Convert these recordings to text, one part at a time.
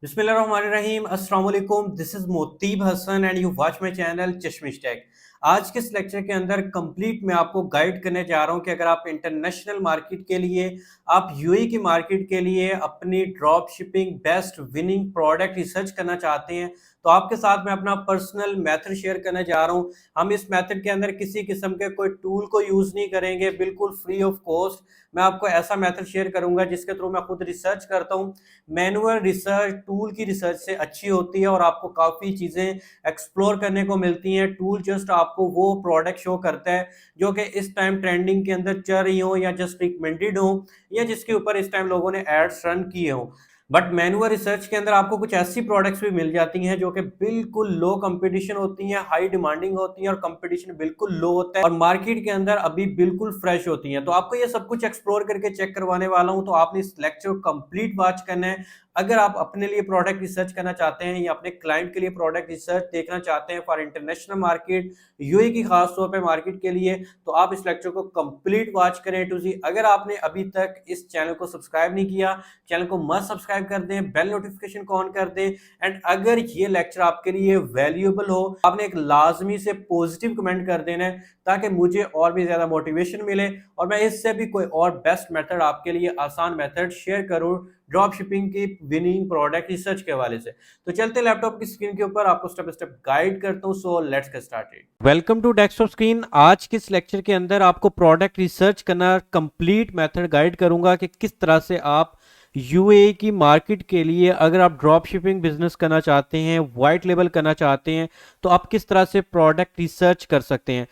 बिस्मिल्लाहिर्रहमानिर्रहीम अस्सलाम वालेकुम। This is Motib Hasan and you watch my channel Chashmish tech. आज के इस लेक्चर के अंदर कंप्लीट मैं आपको गाइड करने जा रहा हूं कि अगर आप इंटरनेशनल मार्केट के लिए, आप यूएई की मार्केट के लिए अपनी drop shipping best winning product research करना चाहते हैं तो आपके साथ मैं अपना पर्सनल मेथड शेयर करने जा रहा हूं। हम इस मेथड के अंदर किसी किस्म के कोई टूल को यूज नहीं करेंगे, बिल्कुल फ्री ऑफ कॉस्ट मैं आपको ऐसा मेथड शेयर करूंगा जिसके थ्रू मैं खुद रिसर्च करता हूं। मैनुअल रिसर्च टूल की रिसर्च से अच्छी होती है और आपको काफ़ी चीज़ें एक्सप्लोर करने को मिलती हैं। टूल जस्ट आपको वो प्रोडक्ट शो करता है जो कि इस टाइम ट्रेंडिंग के अंदर चल रही हो या जस्ट रिकमेंडेड हो या जिसके ऊपर इस टाइम लोगों ने एड्स रन किए हो। बट मैनुअल रिसर्च के अंदर आपको कुछ ऐसी प्रोडक्ट्स भी मिल जाती हैं जो कि बिल्कुल लो कंपटीशन होती हैं, हाई डिमांडिंग होती हैं और कंपटीशन बिल्कुल लो होता है और मार्केट के अंदर अभी बिल्कुल फ्रेश होती हैं। तो आपको ये सब कुछ एक्सप्लोर करके चेक करवाने वाला हूं, तो आपने इस लेक्चर को कंप्लीट वॉच करना है। अगर आप अपने लिए प्रोडक्ट रिसर्च करना चाहते हैं या अपने क्लाइंट के लिए प्रोडक्ट रिसर्च देखना चाहते हैं फॉर इंटरनेशनल मार्केट, यूएई की खास तौर पे मार्केट के लिए, तो आप इस लेक्चर को कंप्लीट वॉच करें टू सी। अगर आपने अभी तक इस चैनल को सब्सक्राइब नहीं किया, चैनल को मस्ट सब्सक्राइब कर दें, बेल नोटिफिकेशन को ऑन कर दें। एंड अगर ये लेक्चर आपके लिए वैल्यूएबल हो, आपने एक लाजमी से पॉजिटिव कमेंट कर देना है ताकि मुझे और भी ज्यादा मोटिवेशन मिले और मैं इससे भी कोई और बेस्ट मेथड आपके लिए, आसान मेथड शेयर करूं ड्रॉप शिपिंग की विनिंग प्रोडक्ट रिसर्च के हवाले से। तो चलते लैपटॉप की स्क्रीन के ऊपर आपको स्टेप बाय स्टेप गाइड करता हूं। So let's get started. Welcome to desktop screen. आज के इस लेक्चर के अंदर आपको प्रोडक्ट रिसर्च करना कंप्लीट मेथड गाइड करूंगा कि किस तरह से आप यूएई की मार्केट के लिए, अगर आप ड्रॉप शिपिंग बिजनेस करना चाहते हैं, वाइट लेबल करना चाहते हैं, तो आप किस तरह से प्रोडक्ट रिसर्च कर सकते हैं।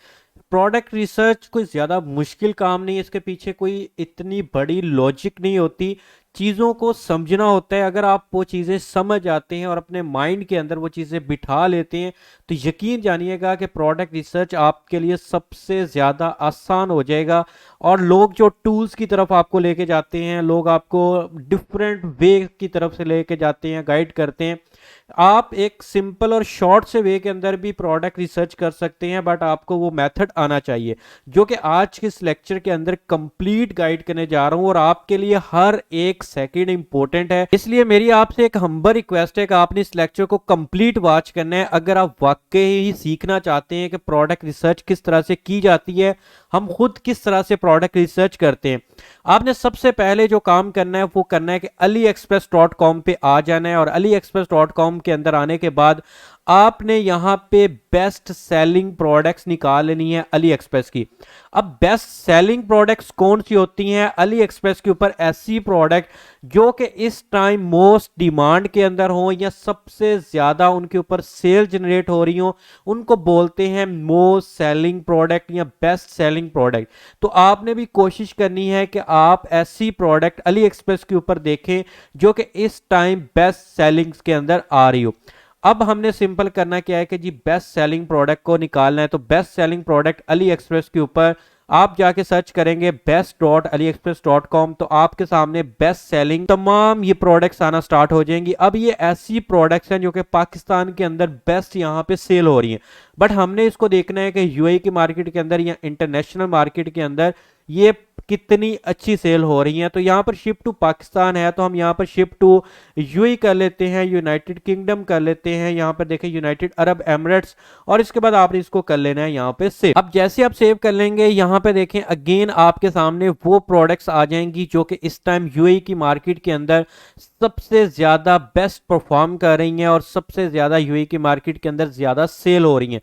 प्रोडक्ट रिसर्च कोई ज़्यादा मुश्किल काम नहीं है, इसके पीछे कोई इतनी बड़ी लॉजिक नहीं होती। चीज़ों को समझना होता है। अगर आप वो चीज़ें समझ आते हैं और अपने माइंड के अंदर वो चीज़ें बिठा लेते हैं तो यकीन जानिएगा कि प्रोडक्ट रिसर्च आपके लिए सबसे ज़्यादा आसान हो जाएगा। और लोग जो टूल्स की तरफ आपको लेके जाते हैं, लोग आपको डिफरेंट वे की तरफ से लेके जाते हैं, गाइड करते हैं, आप एक सिंपल और शॉर्ट से वे के अंदर भी प्रोडक्ट रिसर्च कर सकते हैं। बट आपको वो मेथड आना चाहिए जो कि आज के इस लेक्चर के अंदर कंप्लीट गाइड करने जा रहा हूं और आपके लिए हर एक सेकंड इंपॉर्टेंट है। इसलिए मेरी आपसे एक हम्बल रिक्वेस्ट है कि आपने इस लेक्चर को कंप्लीट वॉच करना है। अगर आप वाकई ही सीखना चाहते हैं कि प्रोडक्ट रिसर्च किस तरह से की जाती है, हम खुद किस तरह से प्रोडक्ट रिसर्च करते हैं, आपने सबसे पहले जो काम करना है वो करना है कि AliExpress.com पे आ जाना है। और AliExpress.com के अंदर आने के बाद आपने यहाँ पे बेस्ट सेलिंग प्रोडक्ट्स निकाल लेनी है अली एक्सप्रेस की। अब बेस्ट सेलिंग प्रोडक्ट्स कौन सी होती हैं अली एक्सप्रेस के ऊपर? ऐसी प्रोडक्ट जो कि इस टाइम मोस्ट डिमांड के अंदर हो या सबसे ज्यादा उनके ऊपर सेल जनरेट हो रही हो, उनको बोलते हैं मोस्ट सेलिंग प्रोडक्ट या बेस्ट सेलिंग प्रोडक्ट। तो आपने भी कोशिश करनी है कि आप ऐसी प्रोडक्ट अली एक्सप्रेस के ऊपर देखें जो कि इस टाइम बेस्ट सेलिंग्स के अंदर आ रही हो। अब हमने सिंपल करना क्या है कि जी बेस्ट सेलिंग प्रोडक्ट को निकालना है। तो best selling product Ali express के ऊपर आप जाके सर्च करेंगे best.aliexpress.com, तो आपके सामने बेस्ट सेलिंग तमाम ये प्रोडक्ट्स आना स्टार्ट हो जाएंगी। अब ये ऐसी प्रोडक्ट्स हैं जो कि पाकिस्तान के अंदर बेस्ट यहाँ पे सेल हो रही हैं। बट हमने इसको देखना है कि यूएई की मार्केट के अंदर या इंटरनेशनल मार्केट के अंदर ये कितनी अच्छी सेल हो रही है। तो यहाँ पर शिप टू पाकिस्तान है, तो हम यहाँ पर शिप टू यूएई कर लेते हैं, यूनाइटेड किंगडम कर लेते हैं, यहाँ पर देखें यूनाइटेड अरब एमिरेट्स, और इसके बाद आपने इसको कर लेना है यहाँ पे सेव। अब जैसे आप सेव कर लेंगे यहाँ पे देखें अगेन आपके सामने वो प्रोडक्ट्स आ जाएंगी जो कि इस टाइम यूएई की मार्केट के अंदर सबसे ज्यादा बेस्ट परफॉर्म कर रही हैं और सबसे ज्यादा यूएई की मार्केट के अंदर ज्यादा सेल हो रही हैं।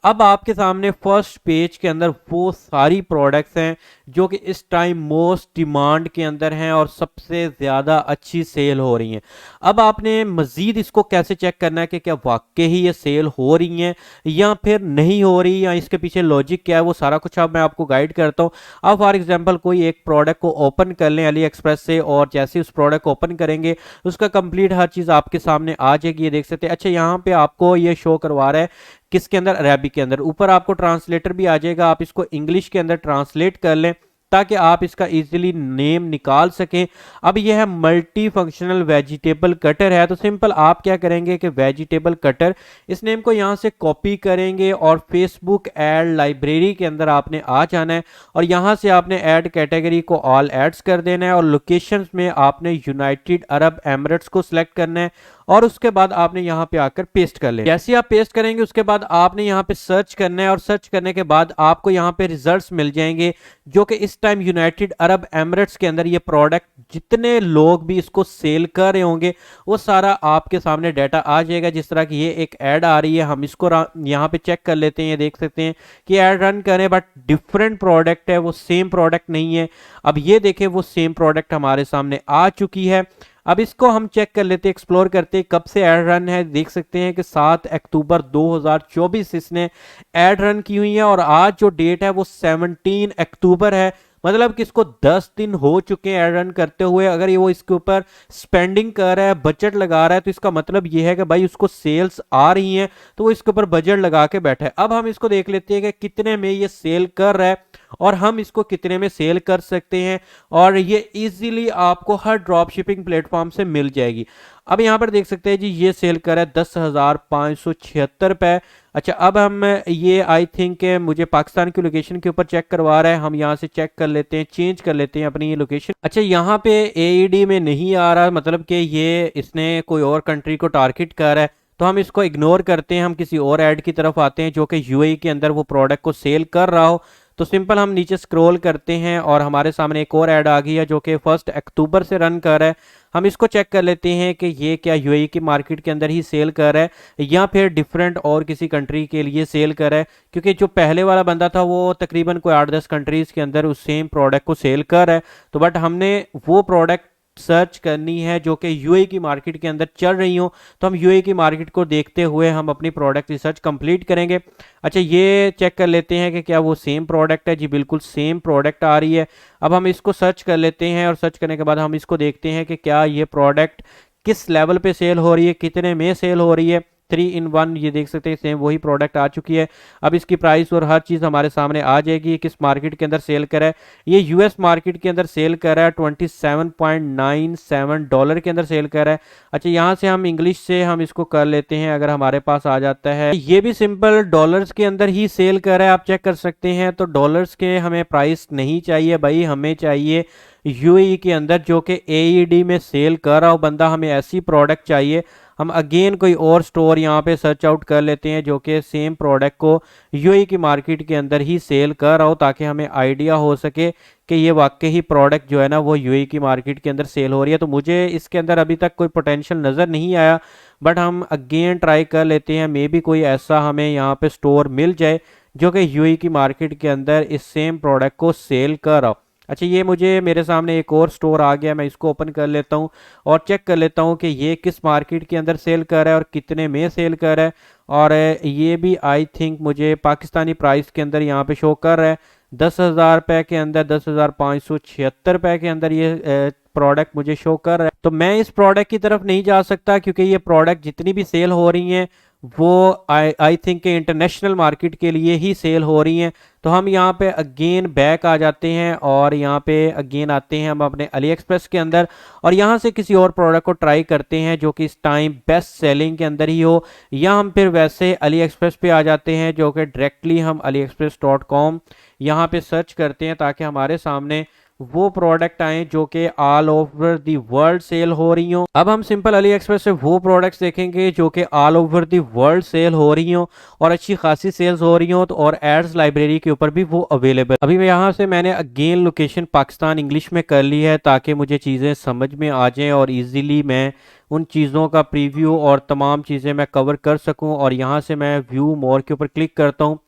अब आपके सामने फर्स्ट पेज के अंदर वो सारी प्रोडक्ट्स हैं जो कि इस टाइम मोस्ट डिमांड के अंदर हैं और सबसे ज़्यादा अच्छी सेल हो रही हैं। अब आपने मज़ीद इसको कैसे चेक करना है कि क्या वाकई ही ये सेल हो रही हैं या फिर नहीं हो रही, या इसके पीछे लॉजिक क्या है, वो सारा कुछ अब मैं आपको गाइड करता हूँ। अब फॉर एग्जांपल कोई एक प्रोडक्ट को ओपन कर लें अली एक्सप्रेस से, और जैसे उस प्रोडक्ट को ओपन करेंगे उसका कंप्लीट हर चीज़ आपके सामने आ जाएगी। ये देख सकते हैं। अच्छा, यहाँ पे आपको ये शो करवा रहा है किसके अंदर? अरबी के अंदर। ऊपर आपको ट्रांसलेटर भी आ जाएगा, आप इसको इंग्लिश के अंदर ट्रांसलेट कर लें ताकि आप इसका इजीली नेम निकाल सकें। अब यह है मल्टी फंक्शनल वेजिटेबल कटर है। तो सिंपल आप क्या करेंगे कि वेजिटेबल कटर इस नेम को यहाँ से कॉपी करेंगे और फेसबुक ऐड लाइब्रेरी के अंदर आपने आ जाना है और यहाँ से आपने ऐड कैटेगरी को ऑल एड्स कर देना है और लोकेशंस में आपने यूनाइटेड अरब एमिरेट्स को सिलेक्ट करना है और उसके बाद आपने यहाँ पे आकर पेस्ट कर लेना। जैसे आप पेस्ट करेंगे उसके बाद आपने यहाँ पे सर्च करना है और सर्च करने के बाद आपको यहाँ पे रिजल्ट्स मिल जाएंगे जो कि इस टाइम यूनाइटेड अरब एमिरेट्स के अंदर ये प्रोडक्ट जितने लोग भी इसको सेल कर रहे होंगे वो सारा आपके सामने डाटा आ जाएगा। जिस तरह की ये एक ऐड आ रही है, हम इसको यहाँ पे चेक कर लेते हैं। ये देख सकते हैं कि ऐड रन करें बट डिफरेंट प्रोडक्ट है, वो सेम प्रोडक्ट नहीं है। अब ये देखें वो सेम प्रोडक्ट हमारे सामने आ चुकी है। अब इसको हम चेक कर लेते हैं, एक्सप्लोर करते हैं कब से ऐड रन है। देख सकते हैं कि 7 अक्टूबर 2024 इसने ऐड रन की हुई है और आज जो डेट है वो 17 अक्टूबर है। मतलब कि इसको 10 दिन हो चुके हैं ऐड रन करते हुए। अगर ये वो इसके ऊपर स्पेंडिंग कर रहा है, बजट लगा रहा है, तो इसका मतलब ये है कि भाई उसको सेल्स आ रही हैं तो वो इसके ऊपर बजट लगा के बैठा है। अब हम इसको देख लेते हैं कि कितने में ये सेल कर रहा है और हम इसको कितने में सेल कर सकते हैं और ये इजीली आपको हर ड्रॉप शिपिंग प्लेटफॉर्म से मिल जाएगी। अब यहाँ पर देख सकते हैं जी ये सेल कर रहा है 10,576 रुपए। अच्छा, अब हम ये आई थिंक मुझे पाकिस्तान की लोकेशन के ऊपर चेक करवा रहा है। हम यहाँ से चेक कर लेते हैं, चेंज कर लेते हैं अपनी ये लोकेशन। अच्छा, यहाँ पे एईडी में नहीं आ रहा, मतलब कि ये इसने कोई और कंट्री को टारगेट कर रहा है, तो हम इसको इग्नोर करते हैं। हम किसी और ऐड की तरफ आते हैं जो कि यूएई के अंदर वो प्रोडक्ट को सेल कर रहा हो। तो सिंपल हम नीचे स्क्रॉल करते हैं और हमारे सामने एक और ऐड आ गई है जो कि 1 अक्टूबर से रन कर रहा है। हम इसको चेक कर लेते हैं कि ये क्या यूएई की मार्केट के अंदर ही सेल कर रहा है या फिर डिफरेंट और किसी कंट्री के लिए सेल कर रहा है, क्योंकि जो पहले वाला बंदा था वो तकरीबन कोई 8-10 कंट्रीज के अंदर उस सेम प्रोडक्ट को सेल कर रहा है। तो बट हमने वो प्रोडक्ट सर्च करनी है जो कि यूएई की मार्केट के अंदर चल रही हो, तो हम यूएई की मार्केट को देखते हुए हम अपनी प्रोडक्ट रिसर्च कंप्लीट करेंगे। अच्छा, ये चेक कर लेते हैं कि क्या वो सेम प्रोडक्ट है। जी बिल्कुल सेम प्रोडक्ट आ रही है। अब हम इसको सर्च कर लेते हैं और सर्च करने के बाद हम इसको देखते हैं कि क्या ये प्रोडक्ट किस लेवल पे सेल हो रही है, कितने में सेल हो रही है। 3 in 1 ये देख सकते हैं सेम वही प्रोडक्ट आ चुकी है। अब इसकी प्राइस और हर चीज़ हमारे सामने आ जाएगी। किस मार्केट के अंदर सेल कर रहा है, ये यूएस मार्केट के अंदर सेल कर रहा है, $27.97 के अंदर सेल कर रहा है। अच्छा, यहाँ से हम इंग्लिश से हम इसको कर लेते हैं, अगर हमारे पास आ जाता है। ये भी सिंपल डॉलर्स के अंदर ही सेल कर रहा है, आप चेक कर सकते हैं। तो डॉलर्स के हमें प्राइस नहीं चाहिए भाई, हमें चाहिए यूएई के अंदर जो कि एईडी में सेल कर रहा हो बंदा, हमें ऐसी प्रोडक्ट चाहिए। हम अगेन कोई और स्टोर यहाँ पे सर्च आउट कर लेते हैं जो कि सेम प्रोडक्ट को यूएई की मार्केट के अंदर ही सेल कर रहा हो, ताकि हमें आइडिया हो सके कि ये वाकई ही प्रोडक्ट जो है ना वो यूएई की मार्केट के अंदर सेल हो रही है। तो मुझे इसके अंदर अभी तक कोई पोटेंशियल नज़र नहीं आया, बट हम अगेन ट्राई कर लेते हैं। मे बी कोई ऐसा हमें यहाँ पे स्टोर मिल जाए जो कि यूएई की मार्केट के अंदर इस सेम प्रोडक्ट को सेल कर रहा हो। अच्छा, ये मुझे मेरे सामने एक और स्टोर आ गया, मैं इसको ओपन कर लेता हूँ और चेक कर लेता हूँ कि ये किस मार्केट के अंदर सेल कर रहा है और कितने में सेल कर रहा है। और ये भी आई थिंक मुझे पाकिस्तानी प्राइस के अंदर यहाँ पे शो कर रहा है 10,000 रुपये के अंदर, 10,576 रुपये के अंदर ये प्रोडक्ट मुझे शो कर रहा है। तो मैं इस प्रोडक्ट की तरफ नहीं जा सकता क्योंकि ये प्रोडक्ट जितनी भी सेल हो रही हैं वो आई थिंक इंटरनेशनल मार्केट के लिए ही सेल हो रही हैं। तो हम यहाँ पे अगेन बैक आ जाते हैं और यहाँ पे अगेन आते हैं हम अपने अली एक्सप्रेस के अंदर और यहाँ से किसी और प्रोडक्ट को ट्राई करते हैं जो कि इस टाइम बेस्ट सेलिंग के अंदर ही हो, या हम फिर वैसे अली एक्सप्रेस पे आ जाते हैं जो कि डायरेक्टली हम AliExpress.com यहाँ पे सर्च करते हैं ताकि हमारे सामने वो प्रोडक्ट आए जो कि all over the world sale हो रही हो। अब हम सिंपल अली एक्सप्रेस से वो प्रोडक्ट्स देखेंगे जो कि all over the world sale हो रही हो और अच्छी खासी सेल्स हो रही हो, तो और एड्स लाइब्रेरी के ऊपर भी वो अवेलेबल। अभी यहाँ से मैंने अगेन लोकेशन पाकिस्तान इंग्लिश में कर ली है ताकि मुझे चीज़ें समझ में आ जाएं और इजीली मैं उन चीज़ों का प्रीव्यू और तमाम चीज़ें मैं कवर कर सकूं। और यहाँ से मैं व्यू मोर के ऊपर क्लिक करता हूँ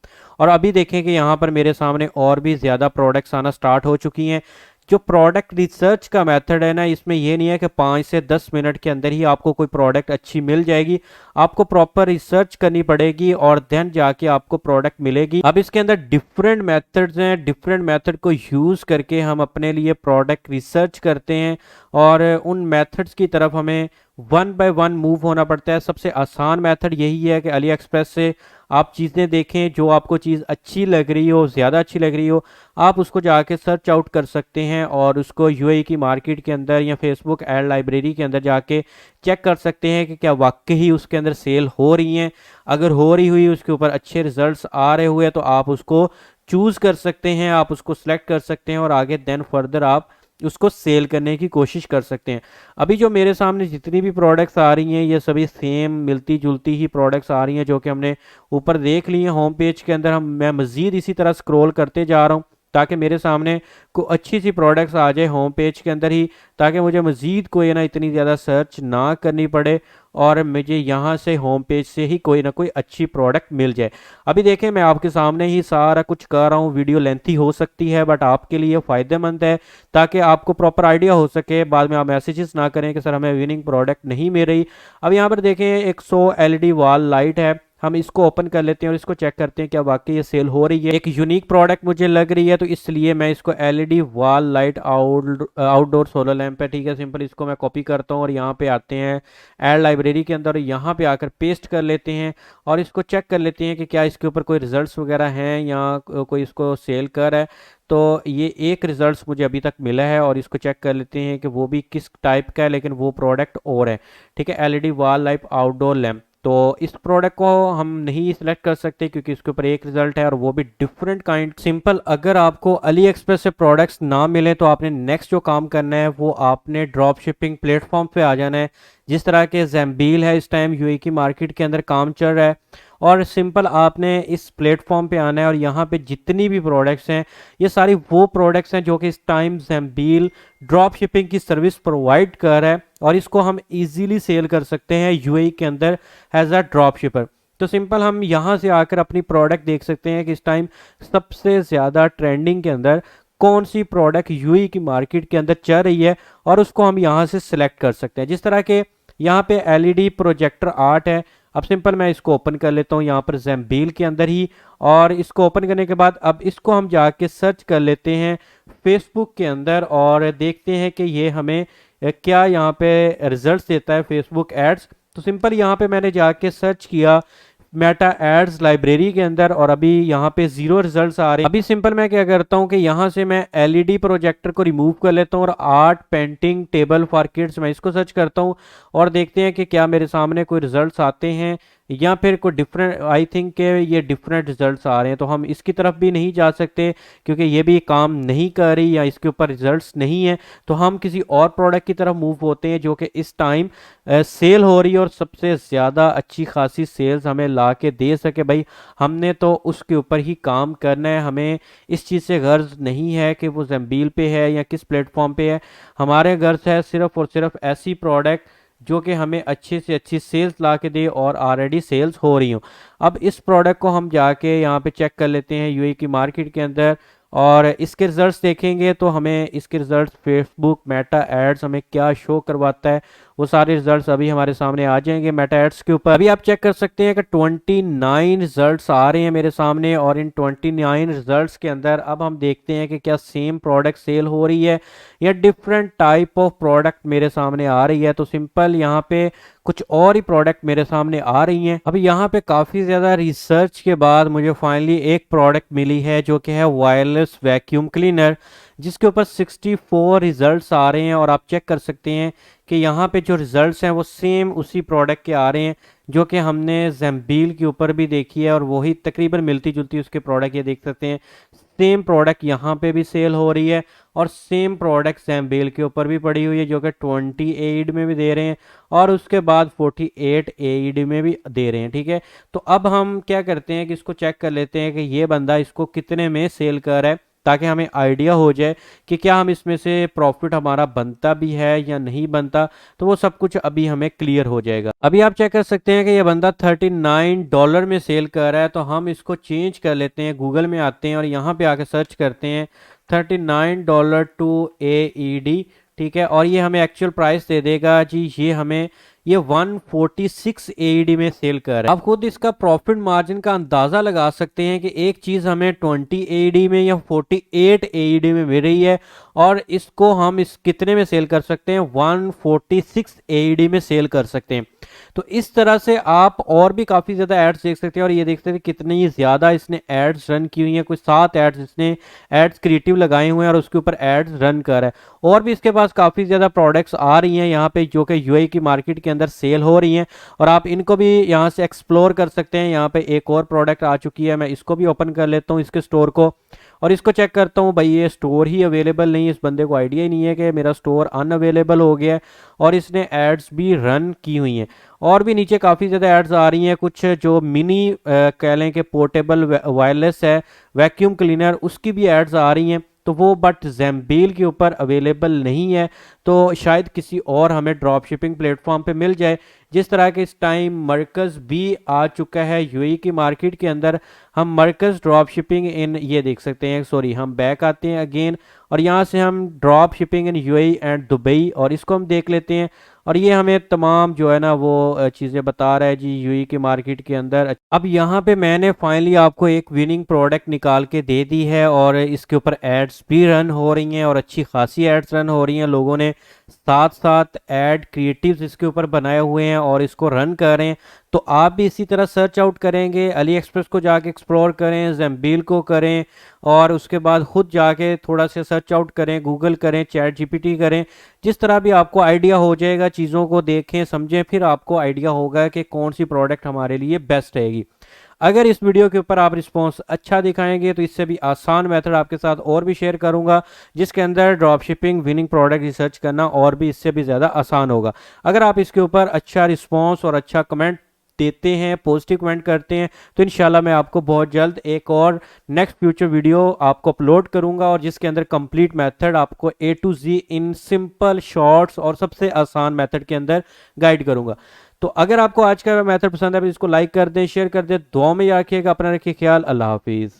और अभी देखें कि यहाँ पर मेरे सामने और भी ज़्यादा प्रोडक्ट्स आना स्टार्ट हो चुकी हैं। जो प्रोडक्ट रिसर्च का मेथड है ना, इसमें यह नहीं है कि 5 से 10 मिनट के अंदर ही आपको कोई प्रोडक्ट अच्छी मिल जाएगी, आपको प्रॉपर रिसर्च करनी पड़ेगी और देन जाके आपको प्रोडक्ट मिलेगी। अब इसके अंदर डिफरेंट मेथड्स हैं, डिफरेंट मेथड को यूज़ करके हम अपने लिए प्रोडक्ट रिसर्च करते हैं और उन मेथड्स की तरफ हमें वन बाय वन मूव होना पड़ता है। सबसे आसान मेथड यही है कि अली एक्सप्रेस से आप चीज़ें देखें, जो आपको चीज़ अच्छी लग रही हो, ज़्यादा अच्छी लग रही हो, आप उसको जाके सर्च आउट कर सकते हैं और उसको यूएई की मार्केट के अंदर या फेसबुक एड लाइब्रेरी के अंदर जाके चेक कर सकते हैं कि क्या वाकई ही उसके अंदर सेल हो रही हैं। अगर हो रही हुई उसके ऊपर अच्छे रिजल्ट्स आ रहे हुए तो आप उसको चूज़ कर सकते हैं, आप उसको सेलेक्ट कर सकते हैं और आगे देन फर्दर आप उसको सेल करने की कोशिश कर सकते हैं। अभी जो मेरे सामने जितनी भी प्रोडक्ट्स आ रही हैं ये सभी सेम मिलती जुलती ही प्रोडक्ट्स आ रही हैं जो कि हमने ऊपर देख ली हैं होम पेज के अंदर। हम मैं मज़ीद इसी तरह स्क्रॉल करते जा रहा हूँ ताकि मेरे सामने को अच्छी सी प्रोडक्ट्स आ जाए होम पेज के अंदर ही, ताकि मुझे मज़ीद कोई ना इतनी ज़्यादा सर्च ना करनी पड़े और मुझे यहाँ से होम पेज से ही कोई ना कोई अच्छी प्रोडक्ट मिल जाए। अभी देखें मैं आपके सामने ही सारा कुछ कर रहा हूँ, वीडियो लेंथी हो सकती है बट आपके लिए फ़ायदेमंद है ताकि आपको प्रॉपर आइडिया हो सके, बाद में आप मैसेजेस ना करें कि सर हमें विनिंग प्रोडक्ट नहीं मिल रही। अब यहाँ पर देखें 100 एलईडी वॉल लाइट है, हम इसको ओपन कर लेते हैं और इसको चेक करते हैं क्या वाकई ये सेल हो रही है। एक यूनिक प्रोडक्ट मुझे लग रही है तो इसलिए मैं इसको LED wall light outdoor solar lamp है, ठीक है, सिंपल इसको मैं कॉपी करता हूँ और यहाँ पे आते हैं एड लाइब्रेरी के अंदर, यहाँ पे आकर पेस्ट कर लेते हैं और इसको चेक कर लेते हैं कि क्या इसके ऊपर कोई रिजल्ट्स वगैरह हैं या कोई इसको सेल कर है। तो ये एक रिजल्ट्स मुझे अभी तक मिला है और इसको चेक कर लेते हैं कि वो भी किस टाइप का है, लेकिन वो प्रोडक्ट और है, ठीक है, LED wall light outdoor lamp. तो इस प्रोडक्ट को हम नहीं सिलेक्ट कर सकते क्योंकि इसके ऊपर एक रिजल्ट है और वो भी डिफरेंट काइंड। सिंपल अगर आपको अली एक्सप्रेस से प्रोडक्ट्स ना मिले तो आपने नेक्स्ट जो काम करना है वो आपने ड्रॉप शिपिंग प्लेटफॉर्म पे आ जाना है। जिस तरह के ज़ैम्बील है इस टाइम यूएई की मार्केट के अंदर काम चल रहा है और सिंपल आपने इस प्लेटफॉर्म पे आना है और यहाँ पे जितनी भी प्रोडक्ट्स हैं ये सारी वो प्रोडक्ट्स हैं जो कि इस टाइम ज़ैम्बील ड्रॉप शिपिंग की सर्विस प्रोवाइड कर रहा है और इसको हम इजीली सेल कर सकते हैं यूएई के अंदर एज अ ड्रॉप शिपर। तो सिंपल हम यहाँ से आकर अपनी प्रोडक्ट देख सकते हैं कि इस टाइम सबसे ज़्यादा ट्रेंडिंग के अंदर कौन सी प्रोडक्ट यूएई की मार्केट के अंदर चल रही है और उसको हम यहाँ से सिलेक्ट कर सकते हैं। जिस तरह के यहाँ पे एलईडी प्रोजेक्टर आर्ट है, अब सिंपल मैं इसको ओपन कर लेता हूँ यहाँ पर ज़ैम्बील के अंदर ही और इसको ओपन करने के बाद अब इसको हम जाके सर्च कर लेते हैं फेसबुक के अंदर और देखते हैं कि ये हमें क्या यहाँ पे रिजल्ट्स देता है फेसबुक एड्स। तो सिंपल यहाँ पे मैंने जाके सर्च किया मेटा एड्स लाइब्रेरी के अंदर और अभी यहाँ पे 0 रिजल्ट्स आ रहे हैं। अभी सिंपल मैं क्या करता हूँ कि यहाँ से मैं एलईडी प्रोजेक्टर को रिमूव कर लेता हूँ और art painting table for kids मैं इसको सर्च करता हूँ और देखते हैं कि क्या मेरे सामने कोई रिजल्ट्स आते हैं या फिर कोई डिफरेंट, आई थिंक के ये डिफरेंट रिजल्ट्स आ रहे हैं। तो हम इसकी तरफ भी नहीं जा सकते क्योंकि ये भी काम नहीं कर रही या इसके ऊपर रिजल्ट्स नहीं है। तो हम किसी और प्रोडक्ट की तरफ मूव होते हैं जो कि इस टाइम सेल हो रही है और सबसे ज़्यादा अच्छी खासी सेल्स हमें ला के दे सके। भाई हमने तो उसके ऊपर ही काम करना है, हमें इस चीज़ से गर्ज नहीं है कि वो ज़ैम्बील पे है या किस प्लेटफॉर्म पे है। हमारे गर्ज है सिर्फ और सिर्फ ऐसी प्रोडक्ट जो कि हमें अच्छी से अच्छी सेल्स ला के दे और ऑलरेडी सेल्स हो रही हूँ। अब इस प्रोडक्ट को हम जाके यहाँ पे चेक कर लेते हैं यूएई की मार्केट के अंदर और इसके रिजल्ट्स देखेंगे तो हमें इसके रिजल्ट्स फेसबुक मेटा एड्स हमें क्या शो करवाता है वो सारे रिजल्ट्स अभी हमारे सामने आ जाएंगे मेटा एड्स के ऊपर। अभी आप चेक कर सकते हैं कि 29 रिजल्ट्स आ रहे हैं मेरे सामने और इन 29 रिजल्ट्स के अंदर अब हम देखते हैं कि क्या सेम प्रोडक्ट सेल हो रही है या डिफरेंट टाइप ऑफ प्रोडक्ट मेरे सामने आ रही है। तो सिंपल यहाँ पे कुछ और ही प्रोडक्ट मेरे सामने आ रही हैं। अभी यहाँ पे काफ़ी ज़्यादा रिसर्च के बाद मुझे फाइनली एक प्रोडक्ट मिली है जो कि है वायरलेस वैक्यूम क्लीनर, जिसके ऊपर 64 रिजल्ट्स आ रहे हैं और आप चेक कर सकते हैं कि यहाँ पे जो रिजल्ट्स हैं वो सेम उसी प्रोडक्ट के आ रहे हैं जो कि हमने ज़ैम्बील के ऊपर भी देखी है और वही तकरीबन मिलती जुलती उसके प्रोडक्ट ये देख सकते हैं। सेम प्रोडक्ट यहाँ पे भी सेल हो रही है और सेम प्रोडक्ट ज़ैम्बील के ऊपर भी पड़ी हुई है जो कि 20 एईडी में भी दे रहे हैं और उसके बाद 48 एईडी में भी दे रहे हैं, ठीक है। तो अब हम क्या करते हैं कि इसको चेक कर लेते हैं कि ये बंदा इसको कितने में सेल कर रहा है ताकि हमें आइडिया हो जाए कि क्या हम इसमें से प्रॉफिट हमारा बनता भी है या नहीं बनता। तो वो सब कुछ अभी हमें क्लियर हो जाएगा। अभी आप चेक कर सकते हैं कि ये बंदा $39 में सेल कर रहा है। तो हम इसको चेंज कर लेते हैं, गूगल में आते हैं और यहाँ पे आके सर्च करते हैं $39 टू AED, ठीक है, और ये हमें एक्चुअल प्राइस दे देगा जी, ये हमें ये 146 एईडी में सेल कर रहा है। आप खुद इसका प्रॉफिट मार्जिन का अंदाज़ा लगा सकते हैं कि एक चीज़ हमें 20 एईडी में या 48 एईडी में मिल रही है और इसको हम इस कितने में सेल कर सकते हैं, 146 एईडी में सेल कर सकते हैं। तो इस तरह से आप और भी काफ़ी ज़्यादा एड्स देख सकते हैं, और ये देख सकते हैं कितनी ज़्यादा इसने एड्स रन की हुई हैं। कुछ 7 एड्स इसने एड्स क्रिएटिव लगाए हुए हैं और उसके ऊपर एड्स रन कर रहा है। और भी इसके पास काफ़ी ज़्यादा प्रोडक्ट्स आ रही हैं यहाँ पे, जो कि यूएई की मार्केट के अंदर सेल हो रही हैं, और आप इनको भी यहाँ से एक्सप्लोर कर सकते हैं। यहाँ पे एक और प्रोडक्ट आ चुकी है, मैं इसको भी ओपन कर लेता हूँ, इसके स्टोर को, और इसको चेक करता हूँ। भाई ये स्टोर ही अवेलेबल नहीं है, इस बंदे को आइडिया ही नहीं है कि मेरा स्टोर अनअवेलेबल हो गया है, और इसने एड्स भी रन की हुई हैं। और भी नीचे काफ़ी ज़्यादा एड्स आ रही हैं, कुछ जो मिनी कह लें कि पोर्टेबल वायरलेस है वैक्यूम क्लीनर, उसकी भी एड्स आ रही हैं। तो वो बट ज़ेम्बेल के ऊपर अवेलेबल नहीं है, तो शायद किसी और हमें ड्रॉप शिपिंग प्लेटफॉर्म पे मिल जाए। जिस तरह के इस टाइम मरकज़ भी आ चुका है यूएई की मार्केट के अंदर। हम मरकज़ ड्रॉप शिपिंग इन, ये देख सकते हैं, सॉरी हम बैक आते हैं अगेन, और यहाँ से हम drop shipping in UAE and Dubai, और इसको हम देख लेते हैं। और ये हमें तमाम जो है ना वो चीज़ें बता रहा है जी यूएई की मार्केट के अंदर। अब यहाँ पे मैंने फाइनली आपको एक विनिंग प्रोडक्ट निकाल के दे दी है, और इसके ऊपर एड्स भी रन हो रही हैं, और अच्छी खासी एड्स रन हो रही हैं। लोगों ने साथ साथ एड क्रिएटिव्स इसके ऊपर बनाए हुए हैं और इसको रन कर रहे हैं। तो आप भी इसी तरह सर्च आउट करेंगे, अली एक्सप्रेस को जाके एक्सप्लोर करें, ज़ेम्बेल को करें, और उसके बाद खुद जाके थोड़ा सा सर्च आउट करें, गूगल करें, चैट जीपीटी करें। जिस तरह भी आपको आइडिया हो जाएगा, चीज़ों को देखें समझें, फिर आपको आइडिया होगा कि कौन सी प्रोडक्ट हमारे लिए बेस्ट रहेगी। अगर इस वीडियो के ऊपर आप रिस्पॉन्स अच्छा दिखाएंगे तो इससे भी आसान मेथड आपके साथ और भी शेयर करूंगा, जिसके अंदर drop shipping winning product research करना और भी इससे भी ज़्यादा आसान होगा। अगर आप इसके ऊपर अच्छा रिस्पॉन्स और अच्छा कमेंट देते हैं, पॉजिटिव कमेंट करते हैं, तो इंशाल्लाह मैं आपको बहुत जल्द एक और नेक्स्ट फ्यूचर वीडियो आपको अपलोड करूंगा, और जिसके अंदर कंप्लीट मेथड आपको A to Z in simple shorts और सबसे आसान मेथड के अंदर गाइड करूंगा। तो अगर आपको आज का मेथड पसंद है तो इसको लाइक कर दें, शेयर कर दें, दुआ में याद रखिएगा, अपना रखिए ख्याल, अल्लाह हाफिज़।